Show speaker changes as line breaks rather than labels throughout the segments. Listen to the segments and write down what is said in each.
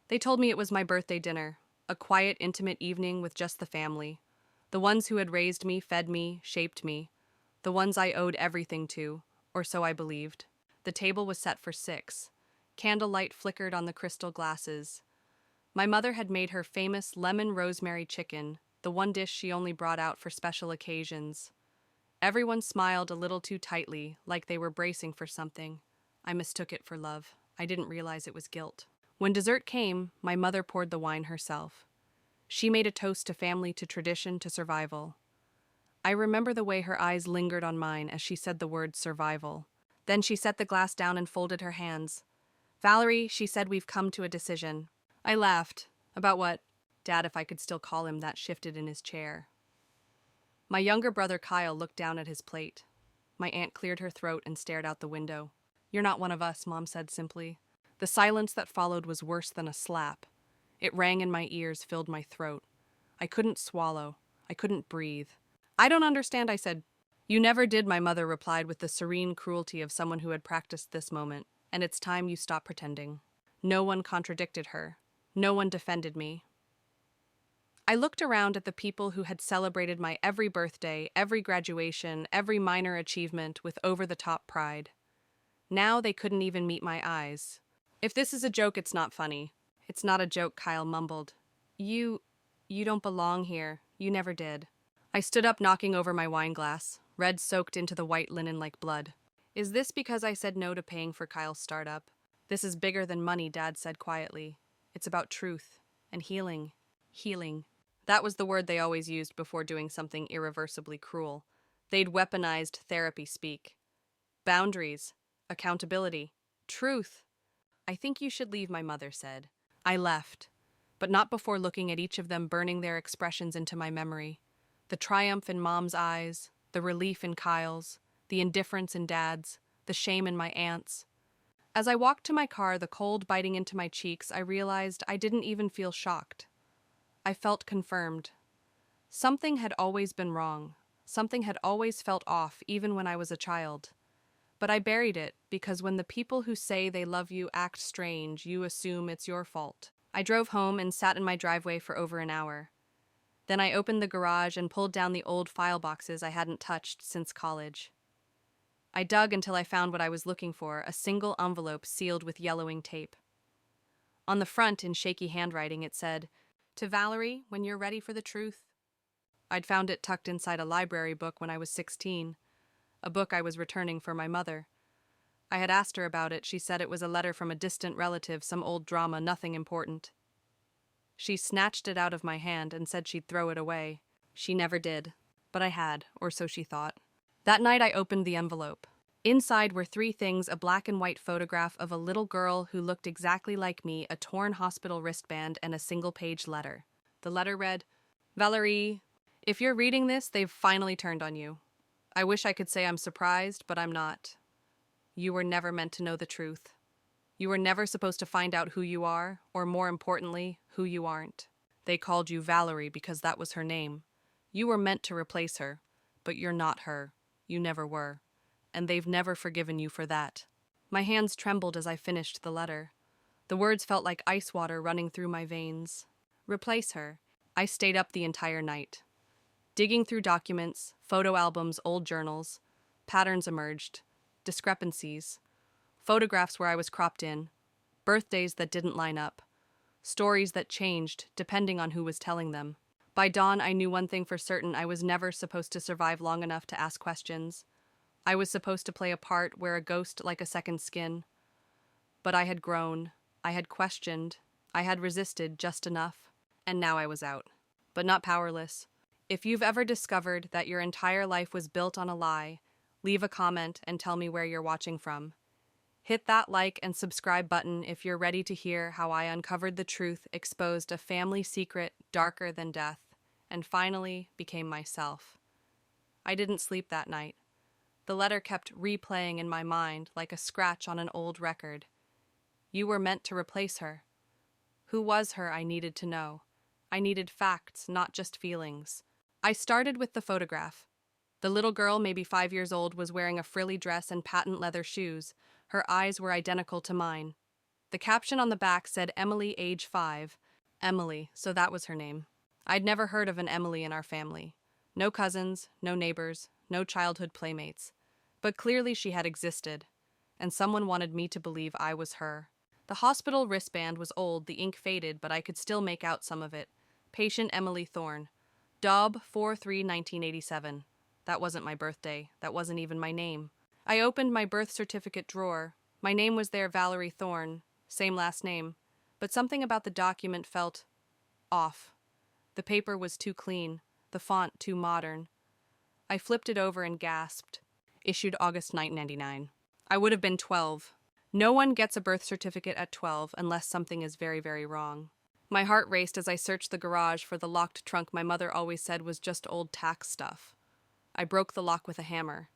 They told me it was my birthday dinner, a quiet, intimate evening with just the family. The ones who had raised me, fed me, shaped me. The ones I owed everything to, or so I believed. The table was set for 6. Candlelight flickered on the crystal glasses. My mother had made her famous lemon rosemary chicken, the one dish she only brought out for special occasions. Everyone smiled a little too tightly, like they were bracing for something. I mistook it for love. I didn't realize it was guilt. When dessert came, my mother poured the wine herself. She made a toast to family, to tradition, to survival. I remember the way her eyes lingered on mine as she said the word survival. Then she set the glass down and folded her hands. "Valerie," she said, "we've come to a decision." I laughed. About what? Dad, if I could still call him that, shifted in his chair. My younger brother Kyle looked down at his plate. My aunt cleared her throat and stared out the window. "You're not one of us," Mom said simply. The silence that followed was worse than a slap. It rang in my ears, filled my throat. I couldn't swallow. I couldn't breathe. "I don't understand," I said. "You never did," my mother replied with the serene cruelty of someone who had practiced this moment. "And it's time you stop pretending." No one contradicted her. No one defended me. I looked around at the people who had celebrated my every birthday, every graduation, every minor achievement with over-the-top pride. Now they couldn't even meet my eyes. "If this is a joke, it's not funny." "It's not a joke," Kyle mumbled. You don't belong here. You never did." I stood up, knocking over my wine glass, red soaked into the white linen like blood. "Is this because I said no to paying for Kyle's startup?" "This is bigger than money," Dad said quietly. "It's about truth and healing. Healing." That was the word they always used before doing something irreversibly cruel. They'd weaponized therapy speak. Boundaries, accountability, truth. "I think you should leave," my mother said. I left, but not before looking at each of them burning their expressions into my memory. The triumph in Mom's eyes, the relief in Kyle's, the indifference in Dad's, the shame in my aunt's. As I walked to my car, the cold biting into my cheeks, I realized I didn't even feel shocked. I felt confirmed. Something had always been wrong. Something had always felt off, even when I was a child. But I buried it, because when the people who say they love you act strange, you assume it's your fault. I drove home and sat in my driveway for over an hour. Then I opened the garage and pulled down the old file boxes I hadn't touched since college. I dug until I found what I was looking for, a single envelope sealed with yellowing tape. On the front, in shaky handwriting, it said, "To Valerie, when you're ready for the truth." I'd found it tucked inside a library book when I was 16, a book I was returning for my mother. I had asked her about it. She said it was a letter from a distant relative, some old drama, nothing important. She snatched it out of my hand and said she'd throw it away. She never did, but I had, or so she thought. That night I opened the envelope. Inside were 3 things: a black and white photograph of a little girl who looked exactly like me, a torn hospital wristband, and a single-page letter. The letter read, "Valerie, if you're reading this, they've finally turned on you. I wish I could say I'm surprised, but I'm not. You were never meant to know the truth. You were never supposed to find out who you are, or more importantly, who you aren't. They called you Valerie because that was her name. You were meant to replace her, but you're not her. You never were. And they've never forgiven you for that." My hands trembled as I finished the letter. The words felt like ice water running through my veins. Replace her. I stayed up the entire night. Digging through documents, photo albums, old journals, patterns emerged. Discrepancies. Photographs where I was cropped in. Birthdays that didn't line up. Stories that changed depending on who was telling them. By dawn, I knew one thing for certain: I was never supposed to survive long enough to ask questions. I was supposed to play a part, wear a ghost like a second skin. But I had grown. I had questioned. I had resisted just enough. And now I was out. But not powerless. If you've ever discovered that your entire life was built on a lie, leave a comment and tell me where you're watching from. Hit that like and subscribe button if you're ready to hear how I uncovered the truth, exposed a family secret darker than death, and finally became myself. I didn't sleep that night. The letter kept replaying in my mind like a scratch on an old record. You were meant to replace her. Who was her? I needed to know. I needed facts, not just feelings. I started with the photograph. The little girl, maybe 5 years old, was wearing a frilly dress and patent leather shoes. Her eyes were identical to mine. The caption on the back said Emily, age 5. Emily, so that was her name. I'd never heard of an Emily in our family. No cousins, no neighbors, no childhood playmates. But clearly she had existed, and someone wanted me to believe I was her. The hospital wristband was old, the ink faded, but I could still make out some of it. Patient Emily Thorne. Daub 4/3/1987. That wasn't my birthday. That wasn't even my name. I opened my birth certificate drawer. My name was there, Valerie Thorne. Same last name. But something about the document felt off. The paper was too clean. The font too modern. I flipped it over and gasped. Issued August 1999. I would have been 12. No one gets a birth certificate at 12 unless something is very, very wrong. My heart raced as I searched the garage for the locked trunk my mother always said was just old tax stuff. I broke the lock with a hammer.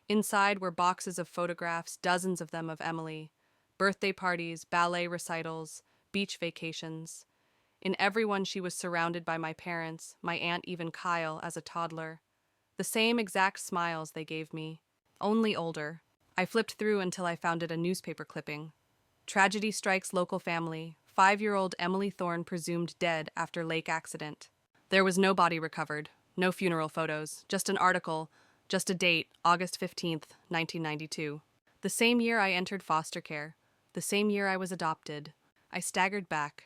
Inside were boxes of photographs, dozens of them of Emily. Birthday parties, ballet recitals, beach vacations. In every one she was surrounded by my parents, my aunt, even Kyle, as a toddler. The same exact smiles they gave me, only older. I flipped through until I found it a newspaper clipping. Tragedy strikes local family. 5-year-old Emily Thorne presumed dead after lake accident. There was no body recovered, no funeral photos, just an article, just a date, August 15th, 1992. The same year I entered foster care. The same year I was adopted. I staggered back.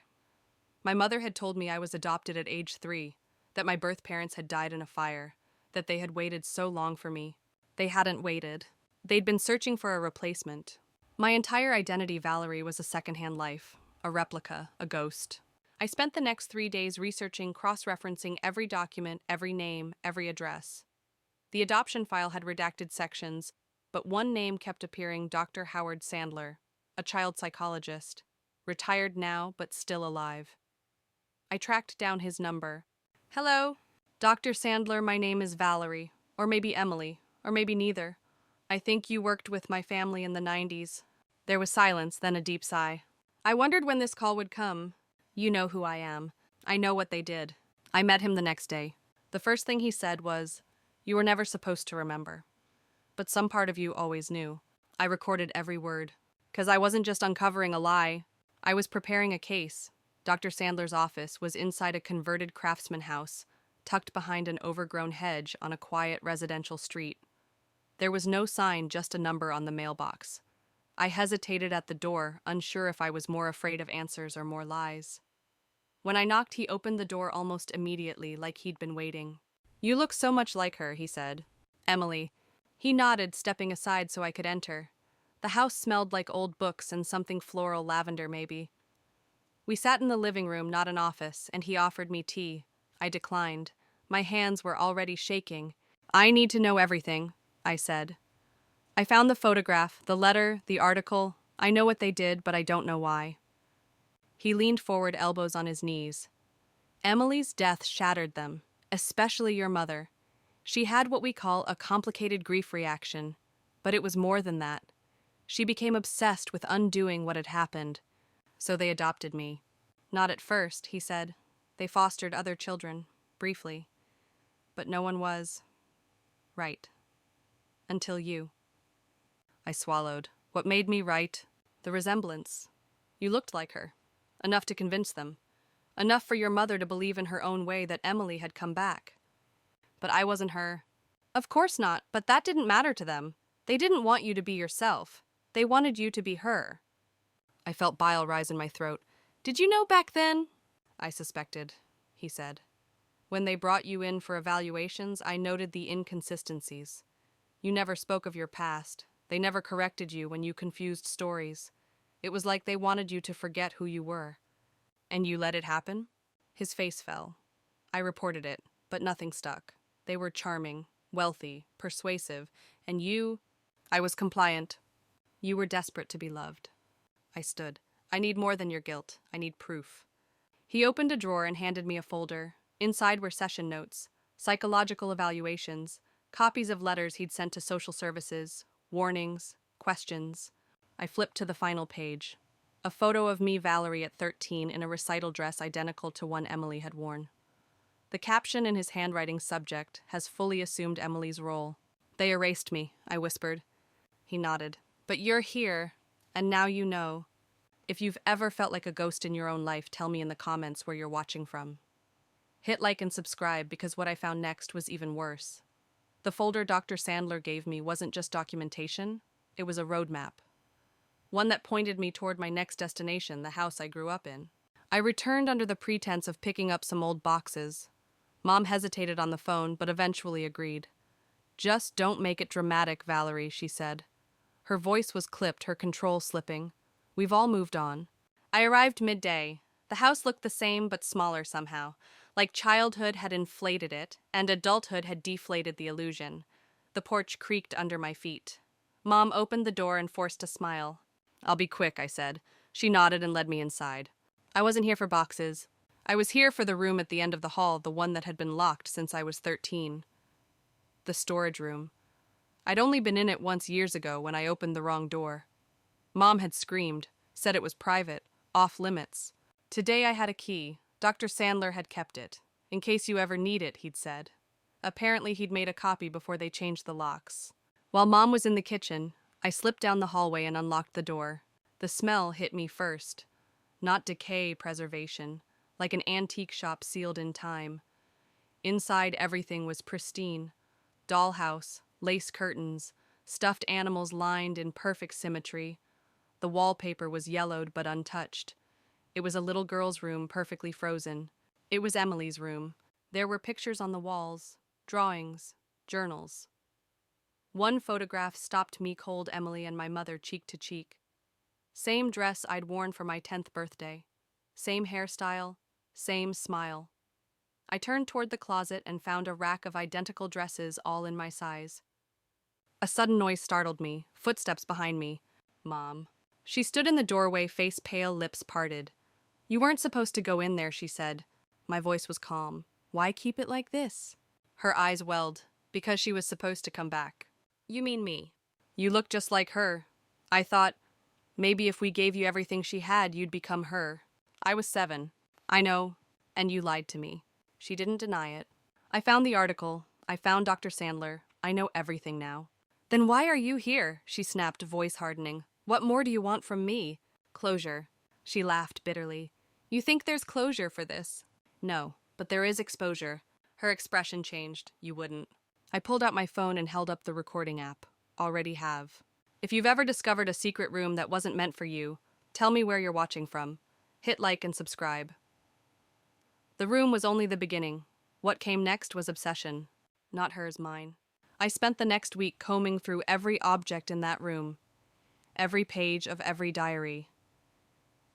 My mother had told me I was adopted at age 3, that my birth parents had died in a fire, that they had waited so long for me. They hadn't waited. They'd been searching for a replacement. My entire identity, Valerie, was a secondhand life, a replica, a ghost. I spent the next 3 days researching, cross-referencing every document, every name, every address. The adoption file had redacted sections, but one name kept appearing: Dr. Howard Sandler, a child psychologist, retired now but still alive. I tracked down his number. Hello, Dr. Sandler, my name is Valerie, or maybe Emily, or maybe neither. I think you worked with my family in the 90s. There was silence, then a deep sigh. I wondered when this call would come. You know who I am. I know what they did. I met him the next day. The first thing he said was, "You were never supposed to remember. But some part of you always knew." I recorded every word. 'Cause I wasn't just uncovering a lie. I was preparing a case. Dr. Sandler's office was inside a converted craftsman house, tucked behind an overgrown hedge on a quiet residential street. There was no sign, just a number on the mailbox. I hesitated at the door, unsure if I was more afraid of answers or more lies. When I knocked, he opened the door almost immediately, like he'd been waiting. "You look so much like her," he said. "Emily." He nodded, stepping aside so I could enter. The house smelled like old books and something floral, lavender maybe. We sat in the living room, not an office, and he offered me tea. I declined. My hands were already shaking. "I need to know everything," I said. "I found the photograph, the letter, the article. I know what they did, but I don't know why." He leaned forward, elbows on his knees. "Emily's death shattered them, especially your mother. She had what we call a complicated grief reaction, but it was more than that. She became obsessed with undoing what had happened. So they adopted me. Not at first," he said. "They fostered other children, briefly. But no one was right. Until you." I swallowed. What made me right? The resemblance. You looked like her. Enough to convince them. Enough for your mother to believe in her own way that Emily had come back. But I wasn't her. Of course not, but that didn't matter to them. They didn't want you to be yourself. They wanted you to be her. I felt bile rise in my throat. "Did you know back then?" "I suspected," he said. "When they brought you in for evaluations, I noted the inconsistencies. You never spoke of your past. They never corrected you when you confused stories. It was like they wanted you to forget who you were." "And you let it happen?" His face fell. I reported it, but nothing stuck. They were charming, wealthy, persuasive, and you... I was compliant. You were desperate to be loved. I stood. "I need more than your guilt. I need proof." He opened a drawer and handed me a folder. Inside were session notes, psychological evaluations, copies of letters he'd sent to social services, warnings, questions. I flipped to the final page. A photo of me, Valerie, at 13, in a recital dress identical to one Emily had worn. The caption in his handwriting, "Subject," has fully assumed Emily's role. "They erased me," I whispered. He nodded. "But you're here, and now you know." If you've ever felt like a ghost in your own life, tell me in the comments where you're watching from. Hit like and subscribe because what I found next was even worse. The folder Dr. Sandler gave me wasn't just documentation, it was a roadmap. One that pointed me toward my next destination, the house I grew up in. I returned under the pretense of picking up some old boxes. Mom hesitated on the phone, but eventually agreed. "Just don't make it dramatic, Valerie," she said. Her voice was clipped, her control slipping. "We've all moved on." I arrived midday. The house looked the same but smaller somehow, like childhood had inflated it, and adulthood had deflated the illusion. The porch creaked under my feet. Mom opened the door and forced a smile. "I'll be quick," I said. She nodded and led me inside. I wasn't here for boxes. I was here for the room at the end of the hall, the one that had been locked since I was 13. The storage room. I'd only been in it once years ago when I opened the wrong door. Mom had screamed, said it was private, off limits. Today I had a key. Dr. Sandler had kept it. "In case you ever need it," he'd said. Apparently he'd made a copy before they changed the locks. While Mom was in the kitchen, I slipped down the hallway and unlocked the door. The smell hit me first. Not decay, preservation, like an antique shop sealed in time. Inside, everything was pristine. Dollhouse, lace curtains, stuffed animals lined in perfect symmetry. The wallpaper was yellowed but untouched. It was a little girl's room, perfectly frozen. It was Emily's room. There were pictures on the walls, drawings, journals. One photograph stopped me cold, Emily and my mother cheek to cheek. Same dress I'd worn for my 10th birthday. Same hairstyle, same smile. I turned toward the closet and found a rack of identical dresses all in my size. A sudden noise startled me, footsteps behind me. Mom. She stood in the doorway, face pale, lips parted. "You weren't supposed to go in there," she said. My voice was calm. "Why keep it like this?" Her eyes welled. "Because she was supposed to come back." "You mean me?" "You look just like her. I thought, maybe if we gave you everything she had, you'd become her." I was 7. "I know, and you lied to me." She didn't deny it. "I found the article. I found Dr. Sandler. I know everything now." "Then why are you here?" she snapped, voice hardening. "What more do you want from me?" "Closure." She laughed bitterly. "You think there's closure for this?" "No, but there is exposure." Her expression changed. "You wouldn't." I pulled out my phone and held up the recording app. "Already have." If you've ever discovered a secret room that wasn't meant for you, tell me where you're watching from. Hit like and subscribe. The room was only the beginning. What came next was obsession. Not hers, mine. I spent the next week combing through every object in that room, every page of every diary.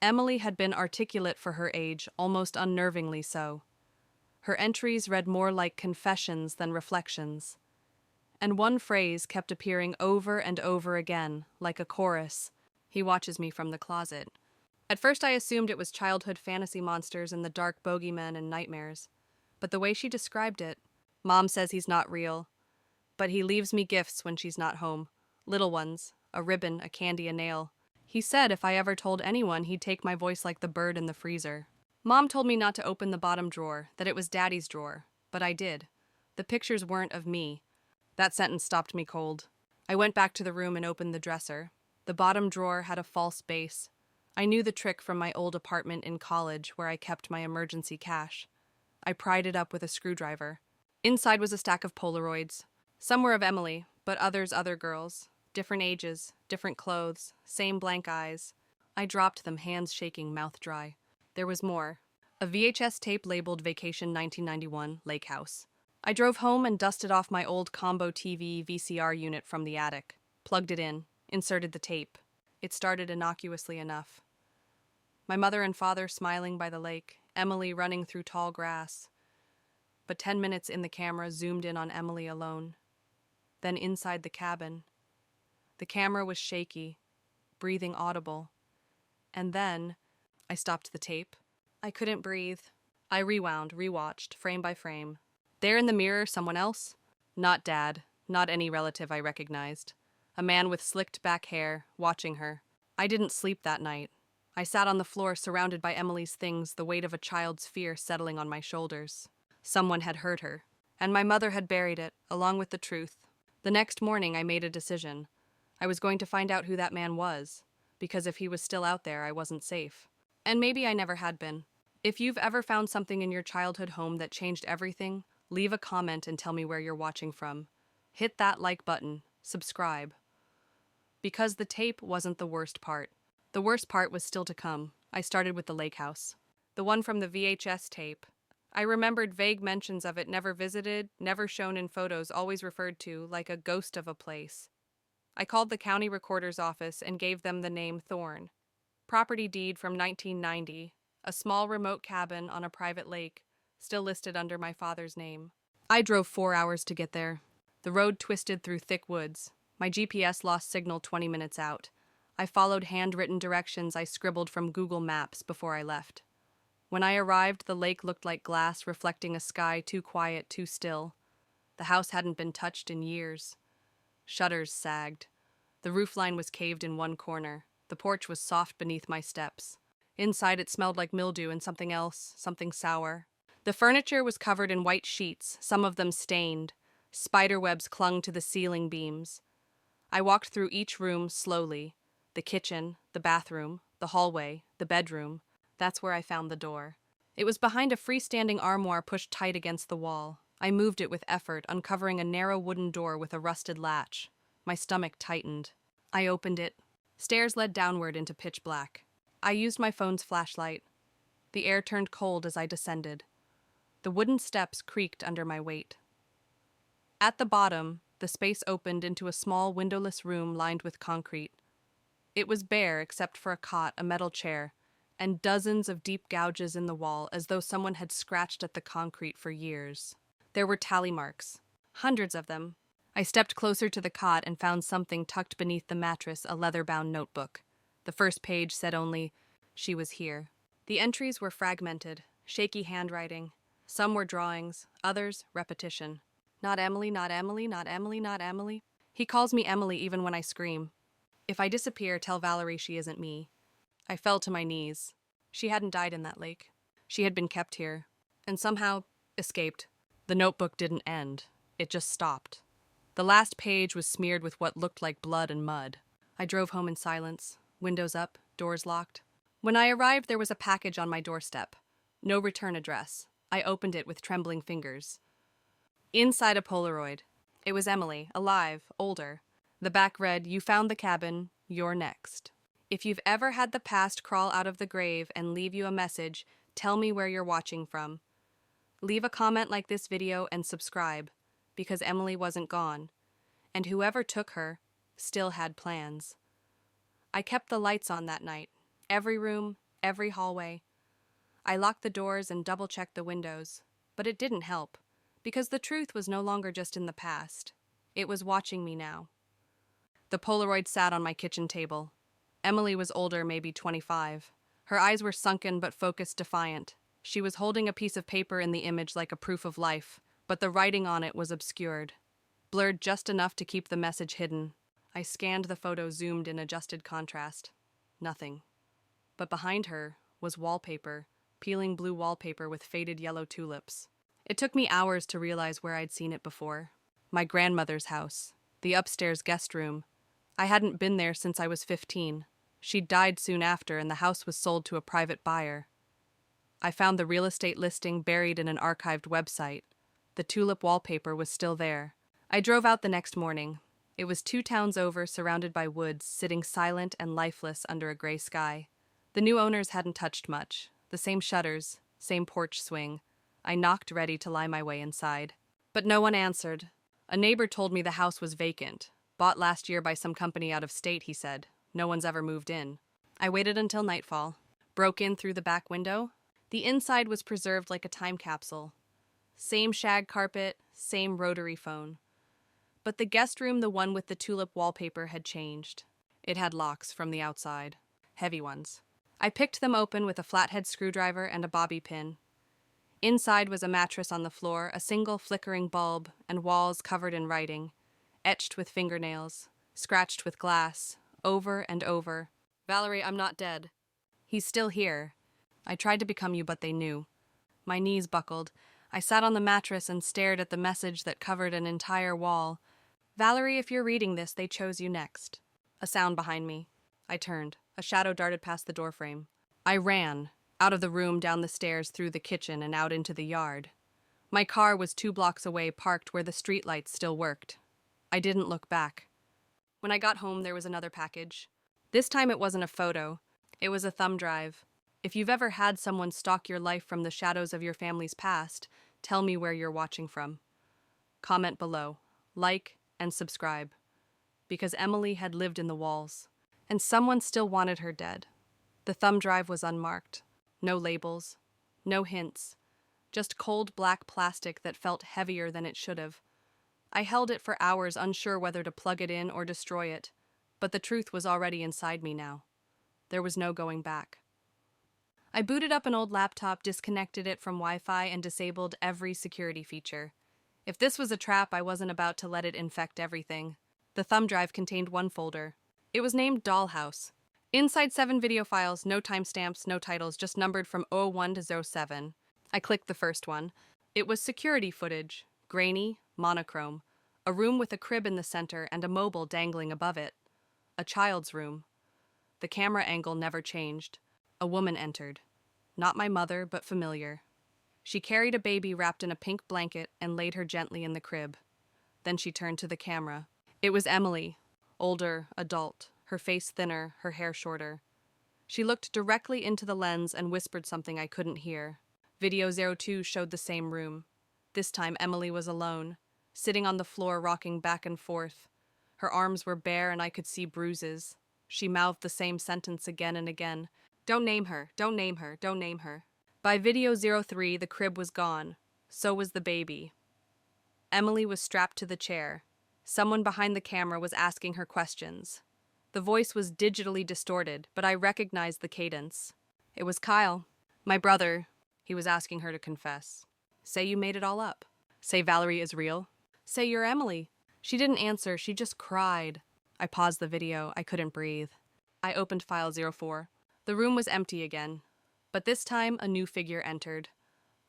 Emily had been articulate for her age, almost unnervingly so. Her entries read more like confessions than reflections. And one phrase kept appearing over and over again, like a chorus. "He watches me from the closet." At first I assumed it was childhood fantasy monsters and the dark bogeymen and nightmares. But the way she described it, "Mom says he's not real, but he leaves me gifts when she's not home. Little ones, a ribbon, a candy, a nail. He said if I ever told anyone, he'd take my voice like the bird in the freezer." Mom told me not to open the bottom drawer, that it was Daddy's drawer, but I did. The pictures weren't of me. That sentence stopped me cold. I went back to the room and opened the dresser. The bottom drawer had a false base. I knew the trick from my old apartment in college where I kept my emergency cash. I pried it up with a screwdriver. Inside was a stack of Polaroids. Some were of Emily, but others other girls. Different ages, different clothes, same blank eyes. I dropped them, hands shaking, mouth dry. There was more. A VHS tape labeled Vacation 1991, Lake House. I drove home and dusted off my old combo TV VCR unit from the attic, plugged it in, inserted the tape. It started innocuously enough. My mother and father smiling by the lake, Emily running through tall grass. But 10 minutes in, the camera zoomed in on Emily alone. Then inside the cabin. The camera was shaky, breathing audible. And then I stopped the tape. I couldn't breathe. I rewound, rewatched, frame by frame. There in the mirror, someone else? Not Dad, not any relative I recognized. A man with slicked back hair, watching her. I didn't sleep that night. I sat on the floor surrounded by Emily's things, the weight of a child's fear settling on my shoulders. Someone had hurt her, and my mother had buried it, along with the truth. The next morning I made a decision. I was going to find out who that man was, because if he was still out there, I wasn't safe. And maybe I never had been. If you've ever found something in your childhood home that changed everything, leave a comment and tell me where you're watching from. Hit that like button, subscribe. Because the tape wasn't the worst part. The worst part was still to come. I started with the lake house. The one from the VHS tape. I remembered vague mentions of it never visited, never shown in photos, always referred to like a ghost of a place. I called the county recorder's office and gave them the name Thorne. Property deed from 1990, a small remote cabin on a private lake, still listed under my father's name. I drove 4 hours to get there. The road twisted through thick woods. My GPS lost signal 20 minutes out. I followed handwritten directions I scribbled from Google Maps before I left. When I arrived, the lake looked like glass reflecting a sky too quiet, too still. The house hadn't been touched in years. Shutters sagged. The roofline was caved in one corner. The porch was soft beneath my steps. Inside it smelled like mildew and something else, something sour. The furniture was covered in white sheets, some of them stained. Spiderwebs clung to the ceiling beams. I walked through each room slowly. The kitchen, the bathroom, the hallway, the bedroom. That's where I found the door. It was behind a freestanding armoire pushed tight against the wall. I moved it with effort, uncovering a narrow wooden door with a rusted latch. My stomach tightened. I opened it. Stairs led downward into pitch black. I used my phone's flashlight. The air turned cold as I descended. The wooden steps creaked under my weight. At the bottom, the space opened into a small windowless room lined with concrete. It was bare except for a cot, a metal chair, and dozens of deep gouges in the wall as though someone had scratched at the concrete for years. There were tally marks, hundreds of them. I stepped closer to the cot and found something tucked beneath the mattress, a leather-bound notebook. The first page said only, "She was here." The entries were fragmented, shaky handwriting. Some were drawings, others repetition. Not Emily, not Emily, not Emily, not Emily. He calls me Emily even when I scream. If I disappear, tell Valerie she isn't me. I fell to my knees. She hadn't died in that lake. She had been kept here, and somehow escaped. The notebook didn't end. It just stopped. The last page was smeared with what looked like blood and mud. I drove home in silence, windows up, doors locked. When I arrived, there was a package on my doorstep. No return address. I opened it with trembling fingers. Inside a Polaroid. It was Emily, alive, older. The back read, "You found the cabin, you're next. If you've ever had the past crawl out of the grave and leave you a message, tell me where you're watching from. Leave a comment like this video and subscribe, because Emily wasn't gone, and whoever took her still had plans." I kept the lights on that night, every room, every hallway. I locked the doors and double-checked the windows, but it didn't help, because the truth was no longer just in the past. It was watching me now. The Polaroid sat on my kitchen table. Emily was older, maybe 25. Her eyes were sunken but focused, defiant. She was holding a piece of paper in the image like a proof of life, but the writing on it was obscured, blurred just enough to keep the message hidden. I scanned the photo, zoomed in, adjusted contrast. Nothing. But behind her was wallpaper, peeling blue wallpaper with faded yellow tulips. It took me hours to realize where I'd seen it before. My grandmother's house, the upstairs guest room. I hadn't been there since I was 15. She'd died soon after, and the house was sold to a private buyer. I found the real estate listing buried in an archived website. The tulip wallpaper was still there. I drove out the next morning. It was 2 towns over, surrounded by woods, sitting silent and lifeless under a gray sky. The new owners hadn't touched much. The same shutters, same porch swing. I knocked, ready to lie my way inside. But no one answered. A neighbor told me the house was vacant. Bought last year by some company out of state, he said. No one's ever moved in. I waited until nightfall. Broke in through the back window. The inside was preserved like a time capsule. Same shag carpet, same rotary phone. But the guest room, the one with the tulip wallpaper, had changed. It had locks from the outside. Heavy ones. I picked them open with a flathead screwdriver and a bobby pin. Inside was a mattress on the floor, a single flickering bulb, and walls covered in writing. Etched with fingernails, scratched with glass, over and over. "Valerie, I'm not dead. He's still here. I tried to become you, but they knew." My knees buckled. I sat on the mattress and stared at the message that covered an entire wall. "Valerie, if you're reading this, they chose you next." A sound behind me. I turned. A shadow darted past the doorframe. I ran, out of the room, down the stairs, through the kitchen, and out into the yard. My car was 2 blocks away, parked where the streetlights still worked. I didn't look back. When I got home, there was another package. This time it wasn't a photo. It was a thumb drive. If you've ever had someone stalk your life from the shadows of your family's past, tell me where you're watching from. Comment below, like, and subscribe. Because Emily had lived in the walls, and someone still wanted her dead. The thumb drive was unmarked. No labels, no hints, just cold black plastic that felt heavier than it should have. I held it for hours, unsure whether to plug it in or destroy it, but the truth was already inside me now. There was no going back. I booted up an old laptop, disconnected it from Wi-Fi, and disabled every security feature. If this was a trap, I wasn't about to let it infect everything. The thumb drive contained one folder. It was named Dollhouse. Inside 7 video files, no timestamps, no titles, just numbered from 01 to 07. I clicked the first one. It was security footage, grainy, monochrome, a room with a crib in the center and a mobile dangling above it. A child's room. The camera angle never changed. A woman entered. Not my mother, but familiar. She carried a baby wrapped in a pink blanket and laid her gently in the crib. Then she turned to the camera. It was Emily, older, adult, her face thinner, her hair shorter. She looked directly into the lens and whispered something I couldn't hear. Video 02 showed the same room. This time Emily was alone, sitting on the floor, rocking back and forth. Her arms were bare and I could see bruises. She mouthed the same sentence again and again. Don't name her, don't name her, don't name her. By video 03, the crib was gone. So was the baby. Emily was strapped to the chair. Someone behind the camera was asking her questions. The voice was digitally distorted, but I recognized the cadence. It was Kyle, my brother. He was asking her to confess. Say you made it all up. Say Valerie is real. Say you're Emily. She didn't answer, she just cried. I paused the video, I couldn't breathe. I opened file 04. The room was empty again. But this time, a new figure entered.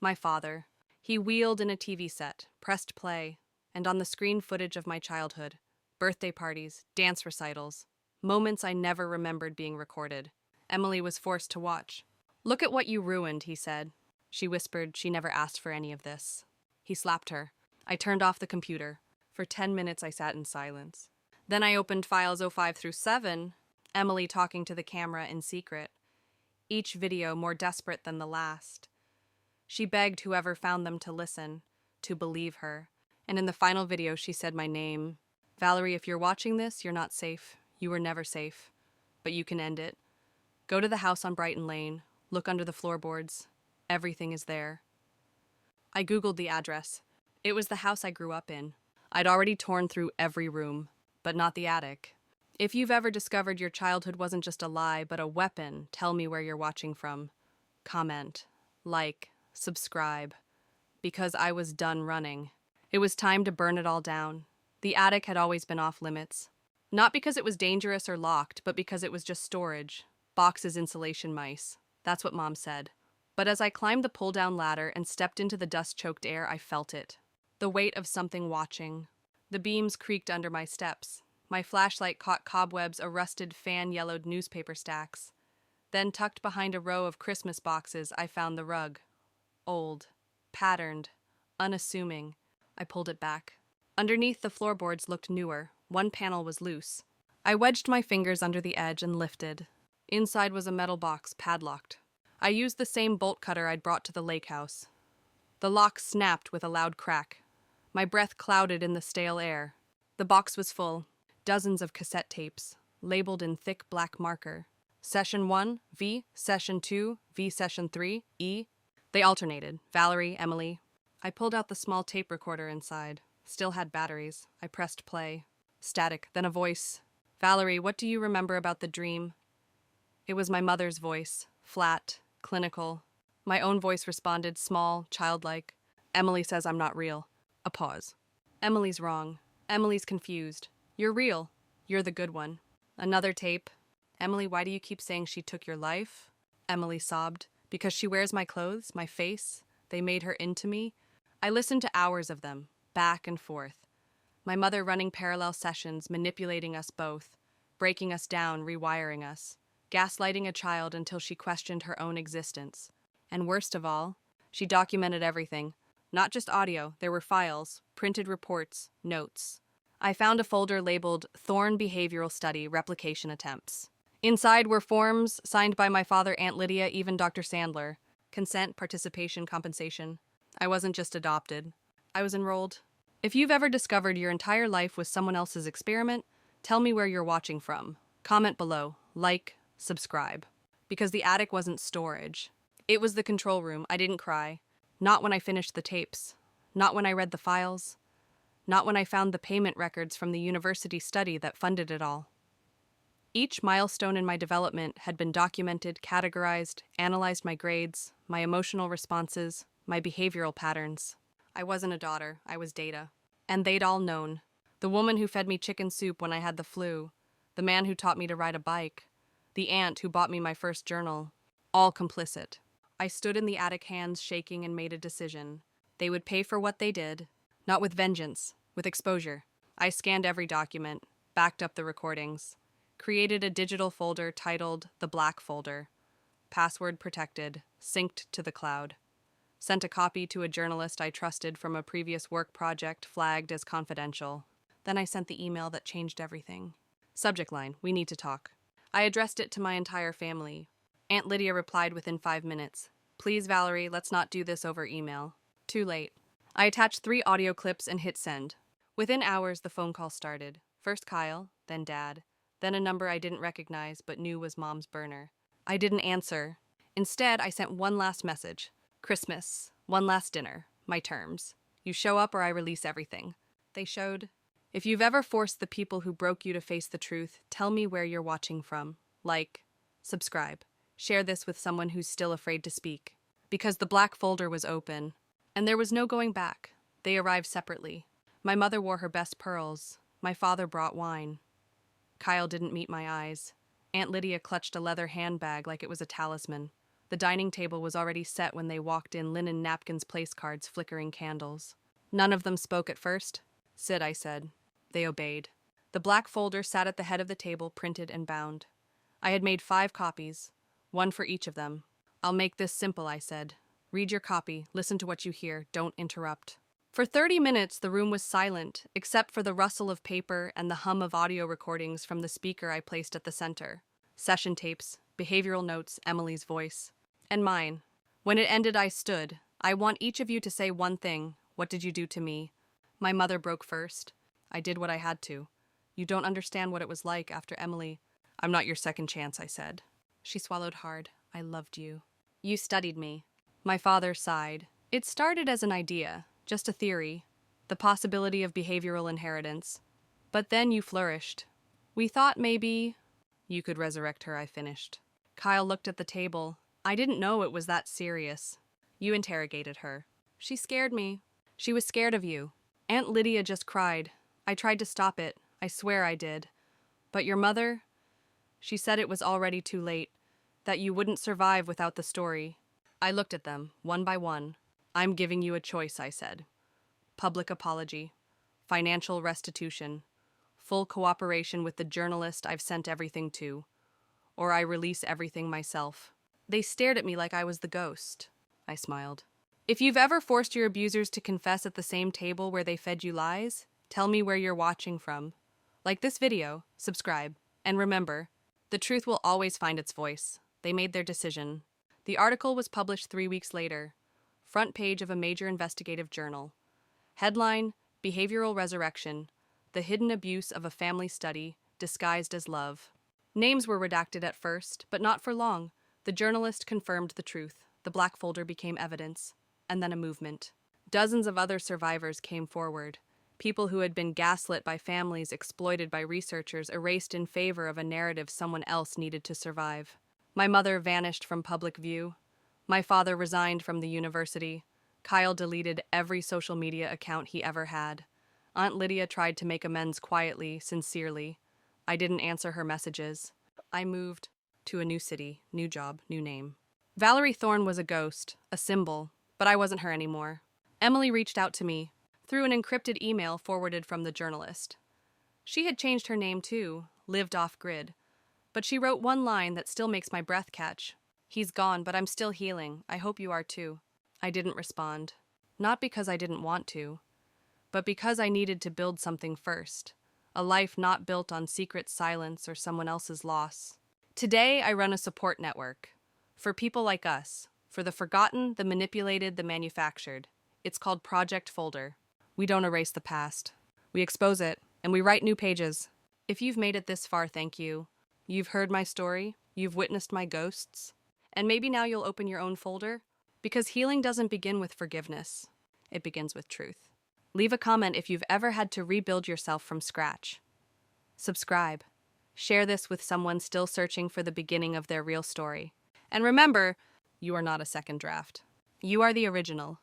My father. He wheeled in a TV set, pressed play, and on the screen footage of my childhood. Birthday parties, dance recitals. Moments I never remembered being recorded. Emily was forced to watch. Look at what you ruined, he said. She whispered she never asked for any of this. He slapped her. I turned off the computer. For 10 minutes I sat in silence. Then I opened files 05 through 7, Emily talking to the camera in secret. Each video more desperate than the last. She begged whoever found them to listen, to believe her. And in the final video she said my name. Valerie, if you're watching this, you're not safe. You were never safe. But you can end it. Go to the house on Brighton Lane. Look under the floorboards. Everything is there. I Googled the address. It was the house I grew up in. I'd already torn through every room, but not the attic. If you've ever discovered your childhood wasn't just a lie, but a weapon, tell me where you're watching from. Comment, like, subscribe. Because I was done running. It was time to burn it all down. The attic had always been off limits. Not because it was dangerous or locked, but because it was just storage. Boxes, insulation mice. That's what Mom said. But as I climbed the pull-down ladder and stepped into the dust-choked air, I felt it. The weight of something watching. The beams creaked under my steps. My flashlight caught cobwebs, a rusted fan-yellowed newspaper stacks. Then, tucked behind a row of Christmas boxes, I found the rug. Old, patterned, unassuming. I pulled it back. Underneath, the floorboards looked newer. One panel was loose. I wedged my fingers under the edge and lifted. Inside was a metal box, padlocked. I used the same bolt cutter I'd brought to the lake house. The lock snapped with a loud crack. My breath clouded in the stale air. The box was full. Dozens of cassette tapes, labeled in thick black marker. Session 1, V. Session 2, V. Session 3, E. They alternated. Valerie, Emily. I pulled out the small tape recorder inside. Still had batteries. I pressed play. Static, then a voice. Valerie, what do you remember about the dream? It was my mother's voice. Flat, clinical. My own voice responded, small, childlike. Emily says I'm not real. A pause. Emily's wrong. Emily's confused. You're real. You're the good one. Another tape. Emily, why do you keep saying she took your life? Emily sobbed. Because she wears my clothes, my face. They made her into me. I listened to hours of them, back and forth. My mother running parallel sessions, manipulating us both, breaking us down, rewiring us, gaslighting a child until she questioned her own existence. And worst of all, she documented everything. Not just audio, there were files, printed reports, notes. I found a folder labeled Thorn Behavioral Study Replication Attempts. Inside were forms signed by my father, Aunt Lydia, even Dr. Sandler. Consent, participation, compensation. I wasn't just adopted. I was enrolled. If you've ever discovered your entire life was someone else's experiment, tell me where you're watching from. Comment below, like, subscribe. Because the attic wasn't storage. It was the control room. I didn't cry. Not when I finished the tapes. Not when I read the files. Not when I found the payment records from the university study that funded it all. Each milestone in my development had been documented, categorized, analyzed my grades, my emotional responses, my behavioral patterns. I wasn't a daughter, I was data. And they'd all known. The woman who fed me chicken soup when I had the flu, the man who taught me to ride a bike, the aunt who bought me my first journal, all complicit. I stood in the attic, hands shaking, and made a decision. They would pay for what they did, not with vengeance, with exposure. I scanned every document, backed up the recordings, created a digital folder titled The Black Folder, password protected, synced to the cloud. Sent a copy to a journalist I trusted from a previous work project flagged as confidential. Then I sent the email that changed everything. Subject line, we need to talk. I addressed it to my entire family. Aunt Lydia replied within 5 minutes. Please, Valerie, let's not do this over email. Too late. I attached 3 audio clips and hit send. Within hours, the phone call started. First Kyle, then Dad, then a number I didn't recognize but knew was Mom's burner. I didn't answer. Instead, I sent one last message. Christmas, one last dinner, my terms. You show up or I release everything. They showed. If you've ever forced the people who broke you to face the truth, tell me where you're watching from. Like, subscribe. Share this with someone who's still afraid to speak. Because the black folder was open, and there was no going back. They arrived separately. My mother wore her best pearls. My father brought wine. Kyle didn't meet my eyes. Aunt Lydia clutched a leather handbag like it was a talisman. The dining table was already set when they walked in, linen napkins, place cards, flickering candles. None of them spoke at first. Sit, I said. They obeyed. The black folder sat at the head of the table, printed and bound. I had made 5 copies, one for each of them. I'll make this simple, I said. Read your copy, listen to what you hear, don't interrupt. For 30 minutes, the room was silent, except for the rustle of paper and the hum of audio recordings from the speaker I placed at the center. Session tapes, behavioral notes, Emily's voice. And mine. When it ended, I stood. I want each of you to say one thing. What did you do to me? My mother broke first. I did what I had to. You don't understand what it was like after Emily. I'm not your second chance, I said. She swallowed hard. I loved you. You studied me. My father sighed. It started as an idea, just a theory, the possibility of behavioral inheritance. But then you flourished. We thought maybe you could resurrect her, I finished. Kyle looked at the table. I didn't know it was that serious. You interrogated her. She scared me. She was scared of you. Aunt Lydia just cried. I tried to stop it. I swear I did. But your mother? She said it was already too late, that you wouldn't survive without the story. I looked at them, one by one. I'm giving you a choice, I said. Public apology. Financial restitution. Full cooperation with the journalist I've sent everything to. Or I release everything myself. They stared at me like I was the ghost. I smiled. If you've ever forced your abusers to confess at the same table where they fed you lies, tell me where you're watching from. Like this video, subscribe. And remember, the truth will always find its voice. They made their decision. The article was published 3 weeks later. Front page of a major investigative journal. Headline, Behavioral Resurrection, the hidden abuse of a family study disguised as love. Names were redacted at first, but not for long. The journalist confirmed the truth. The black folder became evidence. And then a movement. Dozens of other survivors came forward. People who had been gaslit by families, exploited by researchers, erased in favor of a narrative someone else needed to survive. My mother vanished from public view. My father resigned from the university. Kyle deleted every social media account he ever had. Aunt Lydia tried to make amends quietly, sincerely. I didn't answer her messages. I moved to a new city, new job, new name. Valerie Thorne was a ghost, a symbol, but I wasn't her anymore. Emily reached out to me through an encrypted email forwarded from the journalist. She had changed her name too, lived off-grid. But she wrote one line that still makes my breath catch. "He's gone, but I'm still healing. I hope you are too." I didn't respond. Not because I didn't want to, but because I needed to build something first. A life not built on secret silence or someone else's loss. Today, I run a support network. For people like us. For the forgotten, the manipulated, the manufactured. It's called Project Folder. We don't erase the past. We expose it, and we write new pages. If you've made it this far, thank you. You've heard my story. You've witnessed my ghosts. And maybe now you'll open your own folder. Because healing doesn't begin with forgiveness. It begins with truth. Leave a comment if you've ever had to rebuild yourself from scratch. Subscribe. Share this with someone still searching for the beginning of their real story. And remember, you are not a second draft. You are the original.